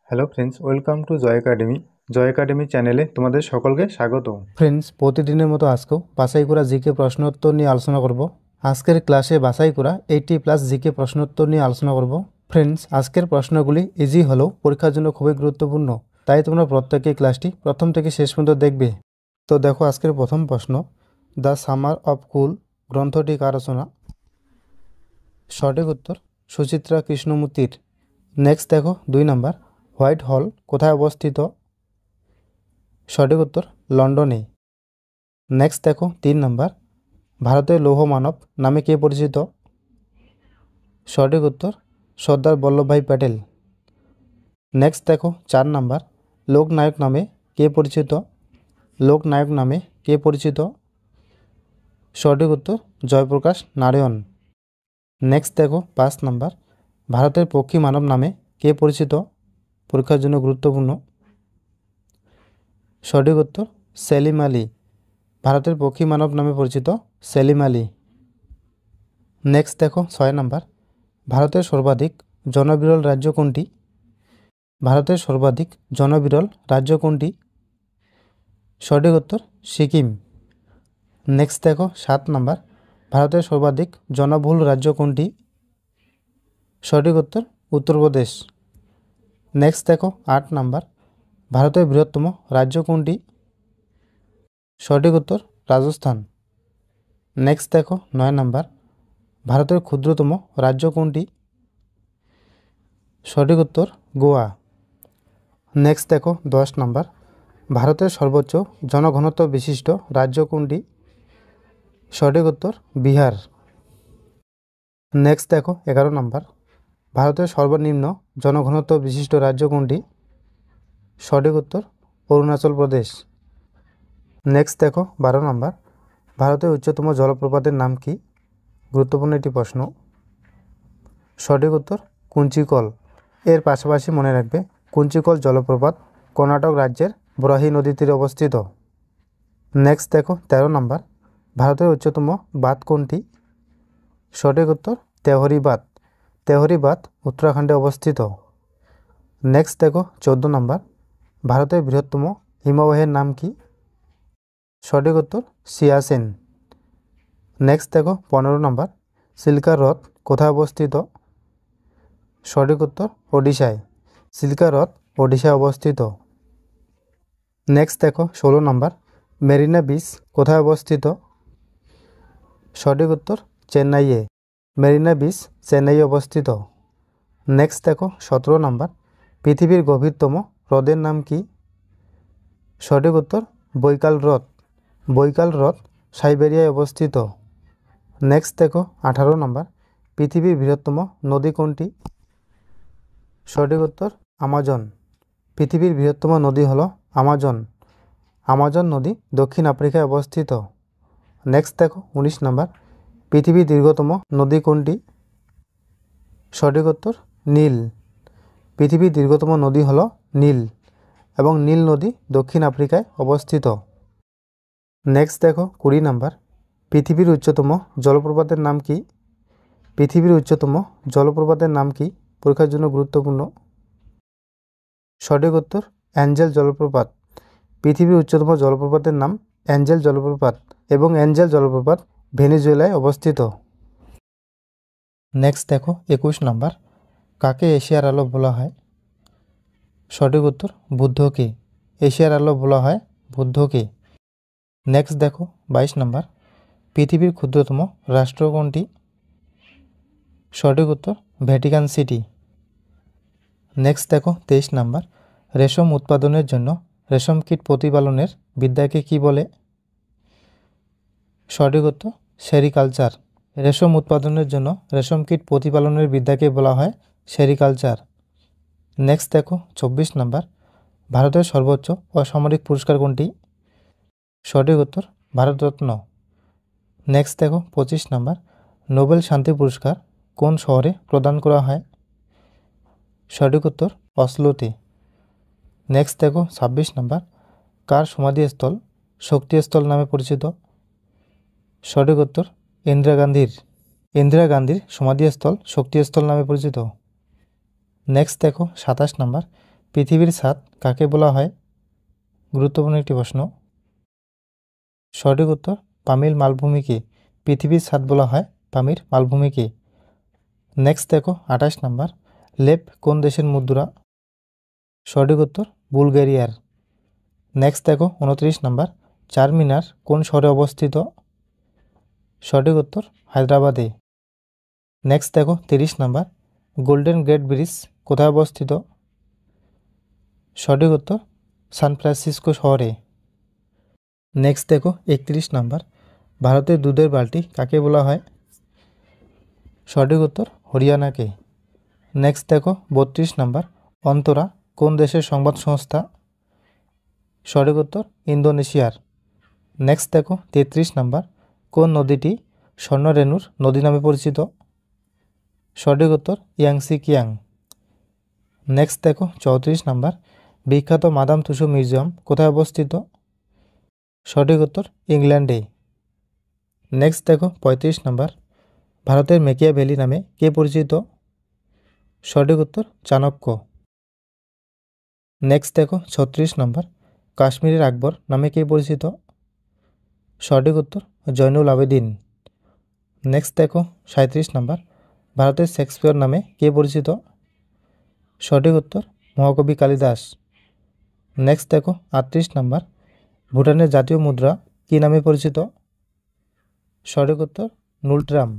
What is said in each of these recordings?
Hello friends, welcome to Joy Academy চ্যানেলে তোমাদের সকলকে স্বাগত। ফ্রেন্ডস, প্রতিদিনের মতো আজকেও বাছাই করা জিকে প্রশ্নোত্তর নিয়ে আলোচনা করব। আজকের ক্লাসে বাছাই করা 80+ জিকে প্রশ্নোত্তর নিয়ে আলোচনা করব। ফ্রেন্ডস, আজকের প্রশ্নগুলি ইজি হলেও পরীক্ষার জন্য খুবই গুরুত্বপূর্ণ, তাই তোমরা প্রত্যেকেই ক্লাসটি প্রথম থেকে শেষ পর্যন্ত দেখবে। তো দেখো আজকের প্রথম প্রশ্ন, দ্য সামার অফ কুল গ্রন্থটি কার রচনা? সঠিক উত্তর সুচিত্রা কৃষ্ণমূর্তির। নেক্সট দেখো 2 নাম্বার, হোয়াইট হল কোথায় অবস্থিত? সঠিক উত্তর লন্ডনে। নেক্সট দেখো 3 নাম্বার, ভারতের লৌহ মানব নামে কে পরিচিত? সঠিক উত্তর সর্দার বল্লভভাই প্যাটেল। নেক্সট দেখো 4 নাম্বার, লোকনায়ক নামে কে পরিচিত? লোকনায়ক নামে কে পরিচিত? সঠিক উত্তর জয়প্রকাশ নারায়ণ। নেক্সট দেখো 5 নাম্বার, ভারতের পক্ষী মানব নামে কে পরিচিত? পরীক্ষার জন্য গুরুত্বপূর্ণ। সঠিক উত্তর সেলিম আলী। ভারতের পক্ষী মানব নামে পরিচিত সেলিম আলী। নেক্সট দেখো 6 নাম্বার, ভারতের সর্বাধিক জনবিরল রাজ্য কোনটি? ভারতের সর্বাধিক জনবিরল রাজ্য কোনটি? সঠিক উত্তর সিকিম। নেক্সট দেখো 7 নাম্বার, ভারতের সর্বাধিক জনবহুল রাজ্য কোনটি? সঠিক উত্তর উত্তরপ্রদেশ। নেক্সট দেখো 8 নাম্বার, ভারতের বৃহত্তম রাজ্য কোনটি? সঠিক উত্তর রাজস্থান। নেক্সট দেখো 9 নাম্বার, ভারতের ক্ষুদ্রতম রাজ্য কোনটি? সঠিক উত্তর গোয়া। নেক্সট দেখো 10 নাম্বার, ভারতের সর্বোচ্চ জনঘনত্ব বিশিষ্ট রাজ্য কোনটি? সঠিক উত্তর বিহার। নেক্সট দেখো 11 নাম্বার, ভারতের সর্বনিম্ন জনঘনত্ব বিশিষ্ট রাজ্য কোনটি? সঠিক উত্তর অরুণাচল প্রদেশ। নেক্সট দেখো 12 নাম্বার, ভারতের উচ্চতম জলপ্রপাতের নাম কি? গুরুত্বপূর্ণ একটি প্রশ্ন। সঠিক উত্তর কুঞ্চিকল। এর পাশাপাশি মনে রাখবে কুঞ্চিকল জলপ্রপাত কর্ণাটক রাজ্যের বরাহী নদীর তীরে অবস্থিত। নেক্সট দেখো 13 নাম্বার, ভারতের উচ্চতম বাঁধ কোনটি? সঠিক উত্তর তেহরি বাঁধ। তেহরি বাঁধ উত্তরাখণ্ডে অবস্থিত। নেক্সট দেখো 14 নাম্বার, ভারতের বৃহত্তম হিমবাহের নাম কি? সঠিক উত্তর সিয়াচেন। নেক্সট দেখো 15 নাম্বার, সিল্কা হ্রদ কোথায় অবস্থিত? সঠিক উত্তর ওডিশায়। সিল্কা হ্রদ ওডিশায় অবস্থিত। নেক্সট দেখো 16 নাম্বার, মেরিনা বিচ কোথায় অবস্থিত? সঠিক উত্তর চেন্নাইয়ে। মেরিনা বিচ চেন্নাইয়ে অবস্থিত। নেক্সট দেখো 17 নাম্বার, পৃথিবীর গভীরতম হ্রদের নাম কি? সঠিক উত্তর বৈকাল হ্রদ। বৈকাল হ্রদ সাইবেরিয়ায় অবস্থিত। নেক্সট দেখো 18 নাম্বার, পৃথিবীর বৃহত্তম নদী কোনটি? সঠিক উত্তর আমাজন। পৃথিবীর বৃহত্তম নদী হলো আমাজন। আমাজন নদী দক্ষিণ আফ্রিকায় অবস্থিত। নেক্সট দেখো 19 নাম্বার, পৃথিবীর দীর্ঘতম নদী কোনটি? সঠিক উত্তর নীল। পৃথিবীর দীর্ঘতম নদী হলো নীল এবং নীল নদী দক্ষিণ আফ্রিকায় অবস্থিত। নেক্সট দেখো 20 নাম্বার, পৃথিবীর উচ্চতম জলপ্রপাতের নাম কি? পৃথিবীর উচ্চতম জলপ্রপাতের নাম কি? পরীক্ষার জন্য গুরুত্বপূর্ণ। সঠিক উত্তর অ্যাঞ্জেল জলপ্রপাত। পৃথিবীর উচ্চতম জলপ্রপাতের নাম অ্যাঞ্জেল জলপ্রপাত এবং অ্যাঞ্জেল জলপ্রপাত ভেনেজুয়েলায় অবস্থিত। নেক্সট দেখো 21 নাম্বার, কাকে এশিয়ার আলো বলা হয়? সঠিক উত্তর বুদ্ধকে। এশিয়ার আলো বলা হয় বুদ্ধকে। নেক্সট দেখো 22 নাম্বার, পৃথিবীর ক্ষুদ্রতম রাষ্ট্র কোনটি? সঠিক উত্তর ভ্যাটিকান সিটি। নেক্সট দেখো 23 নাম্বার, রেশম উৎপাদনের জন্য রেশম কীট প্রতিপালনের বিদ্যাকে কি বলে? সঠিক উত্তর সেরিকালচার। রেশম উৎপাদনের জন্য রেশম কীট প্রতিপালনের বিদ্যাকে বলা হয় সেরিকালচার। নেক্সট দেখো 24 নাম্বার, ভারতের সর্বোচ্চ অসামরিক পুরস্কার কোনটি? সঠিক উত্তর ভারতরত্ন। নেক্সট দেখো 25 নাম্বার, নোবেল শান্তি পুরস্কার কোন শহরে প্রদান করা হয়? সঠিক উত্তর অসলোতে। নেক্সট দেখো 26 নাম্বার, কার সমাধিস্থল শক্তিস্থল নামে পরিচিত? সঠিক উত্তর ইন্দিরা গান্ধীর। ইন্দিরা গান্ধীর সমাধিস্থল শক্তিস্থল নামে পরিচিত। নেক্সট দেখো 27 নাম্বার, পৃথিবীর ছাদ কাকে বলা হয়? গুরুত্বপূর্ণ একটি প্রশ্ন। সঠিক উত্তর পামির মালভূমিকে পৃথিবীর ছাদ বলা হয়। পামির মালভূমিকে। নেক্সট দেখো 28 নাম্বার, লেপ কোন দেশের মুদ্রা? সঠিক উত্তর বুলগেরিয়ার। নেক্সট দেখো 29 নাম্বার, চারমিনার কোন শহরে অবস্থিত? সঠিক উত্তর হায়দ্রাবাদে। নেক্সট দেখো 30 নাম্বার, গোল্ডেন গেট ব্রিজ কোথায় অবস্থিত? সঠিক উত্তর সান ফ্রান্সিসকো শহরে। নেক্সট দেখো 31 নাম্বার, ভারতের দুধের বালতি কাকে বলা হয়? সঠিক উত্তর হরিয়ানাকে। নেক্সট দেখো 32 নাম্বার, অন্তরা কোন দেশের সংবাদ সংস্থা? সঠিক উত্তর ইন্দোনেশিয়ার। নেক্সট দেখো 33 নাম্বার, কোন নদীটি স্বর্ণরেণুর নদী নামে পরিচিত? সঠিক উত্তর ইয়াংসি কিয়াং। নেক্সট দেখো 34 নাম্বার, বিখ্যাত মাদাম তুসো মিউজিয়াম কোথায় অবস্থিত? সঠিক উত্তর ইংল্যান্ডে। নেক্সট দেখো 35 নাম্বার, ভারতের মেকিয়াভেলি নামে কে পরিচিত? সঠিক উত্তর চাণক্য। নেক্সট দেখো 36 নাম্বার, কাশ্মীরের আকবর নামে কে পরিচিত? সঠিক উত্তর জয়নুল আবেদিন। নেক্সট দেখো 37 নাম্বার, ভারতের শেক্সপিয়র নামে কে পরিচিত? সঠিক উত্তর মহাকবি কালিদাস। নেক্সট দেখো 38 নাম্বার, ভুটানের জাতীয় মুদ্রা কী নামে পরিচিত? সঠিক উত্তর নুলট্রাম।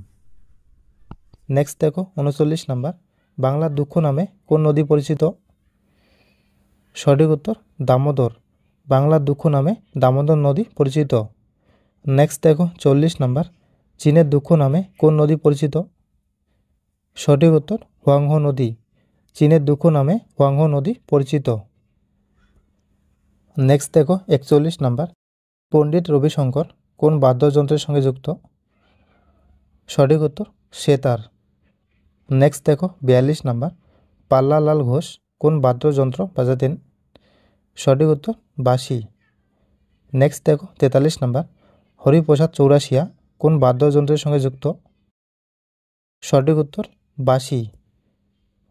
নেক্সট দেখো 39 নাম্বার, বাংলার দুঃখ নামে কোন নদী পরিচিত? সঠিক উত্তর দামোদর। বাংলার দুঃখ নামে দামোদর নদী পরিচিত। নেক্সট দেখো 40 নাম্বার, চীনের দুঃখ নামে কোন নদী পরিচিত? সঠিক উত্তর হুয়াংহো নদী। চীনের দুঃখ নামে হুয়াংহো নদী পরিচিত। নেক্সট দেখো 41 নাম্বার, পণ্ডিত রবিশঙ্কর কোন বাদ্যযন্ত্রের সঙ্গে যুক্ত? সঠিক উত্তর সেতার। নেক্সট দেখো 42 নাম্বার, পাল্লালাল ঘোষ কোন বাদ্যযন্ত্র বাজাতেন? সঠিক উত্তর বাঁশি। নেক্সট দেখো 43 নাম্বার, হরিপ্রসাদ চৌরাশিয়া কোন বাদ্যযন্ত্রের সঙ্গে যুক্ত? সঠিক উত্তর বাঁশি।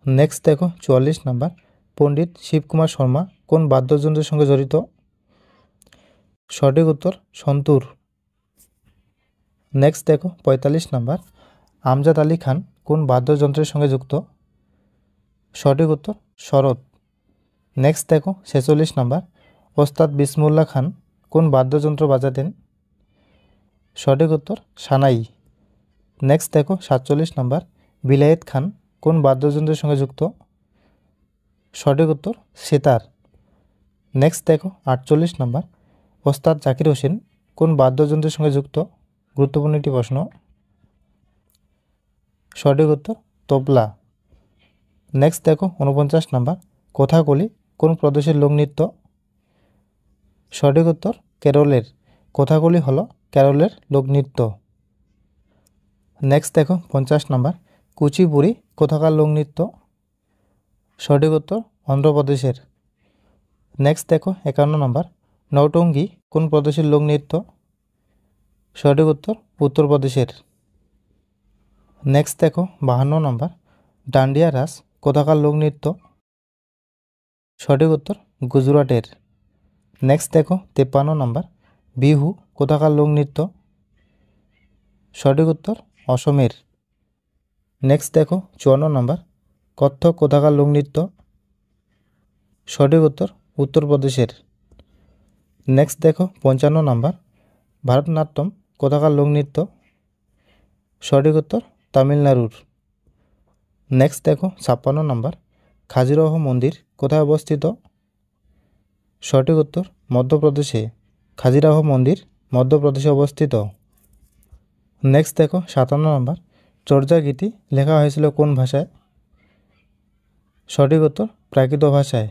নেক্সট দেখো 44 নাম্বার, পণ্ডিত শিবকুমার শর্মা কোন বাদ্যযন্ত্রের সঙ্গে জড়িত? সঠিক উত্তর সন্তুর। নেক্সট দেখো 45 নাম্বার, আমজাদ আলী খান কোন বাদ্যযন্ত্রের সঙ্গে যুক্ত? সঠিক উত্তর শরৎ। নেক্সট দেখো 46 নাম্বার, ওস্তাদ বিসমুল্লাহ খান কোন বাদ্যযন্ত্র বাজাতেন? সঠিক উত্তর সানাই। নেক্সট দেখো 47 নাম্বার, বিলায়েত খান কোন বাদ্যযন্ত্রের সঙ্গে যুক্ত? সঠিক উত্তর সেতার। নেক্সট দেখো 48 নাম্বার, ওস্তাদ জাকির হোসেন কোন বাদ্যযন্ত্রের সঙ্গে যুক্ত? গুরুত্বপূর্ণ একটি প্রশ্ন। সঠিক উত্তর তবলা। নেক্সট দেখো 49 নাম্বার, কথাকলি কোন প্রদেশের লোকনৃত্য? সঠিক উত্তর কেরলের। কথাকলি হলো কেরলের লোকনৃত্য। নেক্সট দেখো 50 নাম্বার, কুচিপুড়ি কোথাকার লোকনৃত্য? সঠিক উত্তর অন্ধ্রপ্রদেশের। নেক্সট দেখো 51 নাম্বার, নৌটঙ্গী কোন প্রদেশের লোকনৃত্য? সঠিক উত্তর উত্তরপ্রদেশের। নেক্সট দেখো 52 নাম্বার, ডান্ডিয়া রাস কোথাকার লোকনৃত্য? সঠিক উত্তর গুজরাটের। নেক্সট দেখো 53 নাম্বার, বিহু কোথাকার লোকনৃত্য? সঠিক উত্তর অসমের। নেক্সট দেখো 54 নাম্বার, কত্থক কোথাকার লোকনৃত্য? সঠিক উত্তর উত্তরপ্রদেশের। নেক্সট দেখো 55 নাম্বার, ভারতনাট্যম কোথাকার লোকনৃত্য? সঠিক উত্তর তামিলনাড়ুর। নেক্সট দেখো 56 নাম্বার, খাজুরাহো মন্দির কোথায় অবস্থিত? সঠিক উত্তর মধ্যপ্রদেশে। খাজুরাহো মন্দির মধ্যপ্রদেশে অবস্থিত। নেক্সট দেখো 57 নাম্বার, চর্যা গীতি লেখা হয়েছিল কোন ভাষায়? সঠিক উত্তর প্রাকৃত ভাষায়।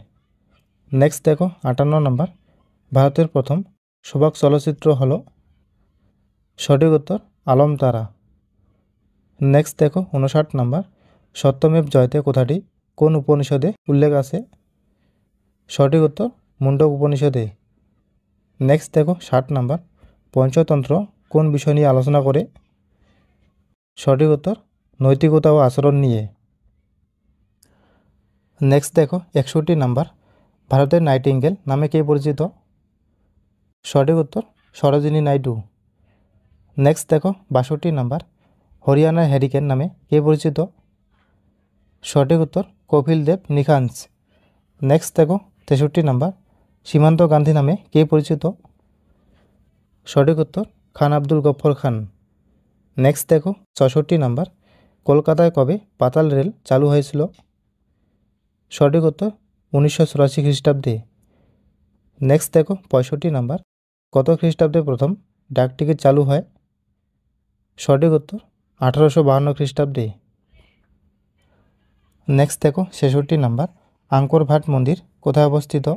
নেক্সট দেখো 58 নাম্বার, ভারতের প্রথম সবাক চলচ্চিত্র হল? সঠিক উত্তর আলম তারা। নেক্সট দেখো 59 নাম্বার, সত্যমেব জয়তে কথাটি কোন উপনিষদে উল্লেখ আছে? সঠিক উত্তর মুন্ডক উপনিষদে। নেক্সট দেখো 60 নাম্বার, পঞ্চতন্ত্র কোন বিষয় নিয়ে আলোচনা করে? সঠিক উত্তর নৈতিকতা ও আচরণ নিয়ে। নেক্সট দেখো 61 নাম্বার, ভারতের নাইটিঙ্গেল নামে কে পরিচিত? সঠিক উত্তর সরোজিনী নাইডু। নেক্সট দেখো 62 নাম্বার, হরিয়ানার হ্যারিকেন নামে কে পরিচিত? সঠিক উত্তর কপিল দেব নিখাঞ্জ। নেক্সট দেখো 63 নাম্বার, সীমান্ত গান্ধী নামে কে পরিচিত? সঠিক উত্তর খান আব্দুল গফ্ফর খান। নেক্সট দেখো 64 নাম্বার, কলকাতায় কবে পাতাল রেল চালু হয়েছিল? সঠিক উত্তর 1984 খ্রিস্টাব্দে। নেক্সট দেখো 65 নাম্বার, কত খ্রিস্টাব্দে প্রথম ডাকটিকিট চালু হয়? সঠিক উত্তর 1852 খ্রিস্টাব্দে। নেক্সট দেখো 66 নাম্বার, আঙ্কর ভাট মন্দির কোথায় অবস্থিত?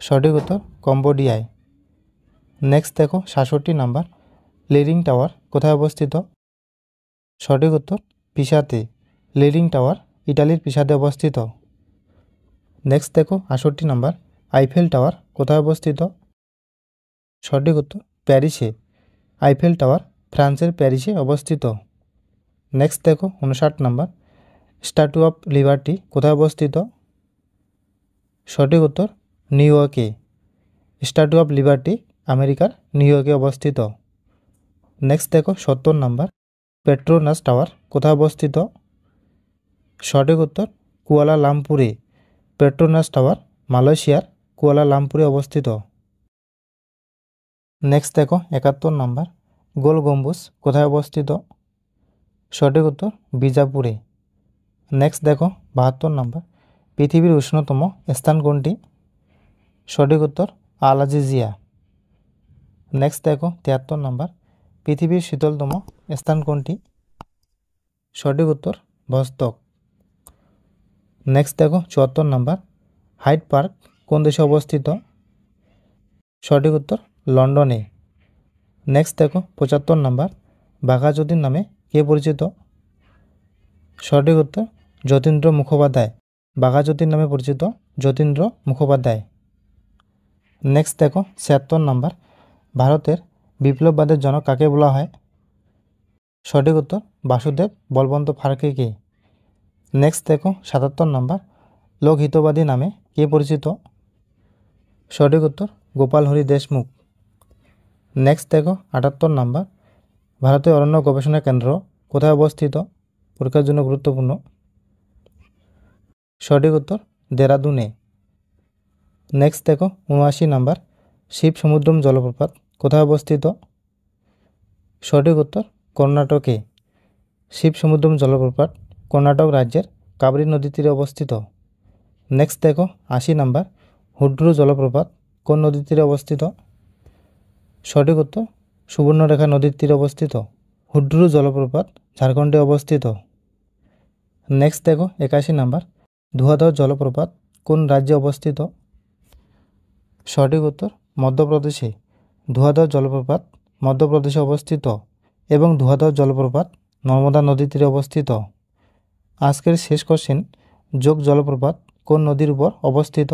সঠিক উত্তর কম্বোডিয়ায়। নেক্সট দেখো 67 নাম্বার, লিডিং টাওয়ার কোথায় অবস্থিত? সঠিক উত্তর পিসাতে। লিডিং টাওয়ার ইটালির পিসাতে অবস্থিত। নেক্সট দেখো 68 নাম্বার, আইফেল টাওয়ার কোথায় অবস্থিত? সঠিক উত্তর প্যারিসে। আইফেল টাওয়ার ফ্রান্সের প্যারিসে অবস্থিত। নেক্সট দেখো 59 নাম্বার, স্ট্যাচু অফ লিবার্টি কোথায় অবস্থিত? সঠিক উত্তর নিউ ইয়র্কে। স্ট্যাচু অফ লিবার্টি আমেরিকার নিউ ইয়র্কে অবস্থিত। নেক্সট দেখো 70 নাম্বার, পেট্রোনাস টাওয়ার কোথায় অবস্থিত? সঠিক উত্তর কুয়ালালামপুরে। পেট্রোনাস টাওয়ার মালয়েশিয়ার কুয়ালালামপুরে অবস্থিত। নেক্সট দেখো 71 নাম্বার, গোল গম্বুজ কোথায় অবস্থিত? সঠিক উত্তর বিজাপুরে। নেক্সট দেখো 72 নাম্বার, পৃথিবীর উষ্ণতম স্থান কোনটি? সঠিক উত্তর আল আজিজিয়া। নেক্সট দেখো 73 নাম্বার, পৃথিবীর শীতলতম স্থান কোনটি? সঠিক উত্তর ভস্তক। নেক্সট দেখো 74 নাম্বার, হাইড পার্ক কোন দেশে অবস্থিত? সঠিক উত্তর লন্ডনে। নেক্সট দেখো 75 নাম্বার, বাঘা যতীন নামে কে পরিচিত? সঠিক উত্তর যতীন্দ্র মুখোপাধ্যায়। বাঘা যতীন নামে পরিচিত যতীন্দ্র মুখোপাধ্যায়। নেক্সট দেখো 76 নাম্বার, ভারতের বিপ্লববাদের জনক কাকে বলা হয়? সঠিক উত্তর বাসুদেব বলবন্ত ফাড়কেকে। নেক্সট দেখো 77 নাম্বার, লোকহিতবাদী নামে কে পরিচিত? সঠিক উত্তর গোপাল হরি দেশমুখ। নেক্সট দেখো 78 নাম্বার, ভারতীয় অরণ্য গবেষণা কেন্দ্র কোথায় অবস্থিত? পরীক্ষার জন্য গুরুত্বপূর্ণ। সঠিক উত্তর দেরাদুনে। নেক্সট দেখো 79 নাম্বার, শিব সমুদ্রম জলপ্রপাত কোথায় অবস্থিত? সঠিক উত্তর কর্ণাটকে। শিব সমুদ্রম জলপ্রপাত কর্ণাটক রাজ্যের কাবেরী নদীর তীরে অবস্থিত। নেক্সট দেখো 80 নাম্বার, হুড্রু জলপ্রপাত কোন নদীর তীরে অবস্থিত? সঠিক উত্তর সুবর্ণরেখা নদীর তীরে অবস্থিত। হুড্রু জলপ্রপাত ঝাড়খণ্ডে অবস্থিত। নেক্সট দেখো 81 নাম্বার, ধুয়াধর জলপ্রপাত কোন রাজ্যে অবস্থিত? সঠিক উত্তর মধ্যপ্রদেশে। ধুয়াধর জলপ্রপাত মধ্যপ্রদেশে অবস্থিত এবং ধুয়াধর জলপ্রপাত নর্মদা নদীর তীরে অবস্থিত। আজকের শেষ কোশ্চেন, যোগ জলপ্রপাত কোন নদীর উপর অবস্থিত?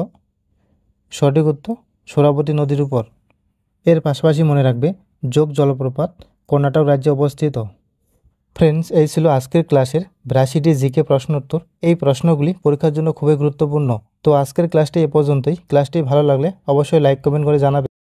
সঠিক উত্তর সোরাবতী নদীর উপর। এর পাশাপাশি মনে রাখবে যোগ জলপ্রপাত কর্ণাটক রাজ্যে অবস্থিত। ফ্রেন্ডস, এই ছিল আজকের ক্লাসের 82টি জিকে প্রশ্ন উত্তর। এই প্রশ্নগুলি পরীক্ষার জন্য খুবই গুরুত্বপূর্ণ। তো আজকের ক্লাসটি এ পর্যন্তই। ক্লাসটি ভালো লাগলে অবশ্যই লাইক কমেন্ট করে জানাবে।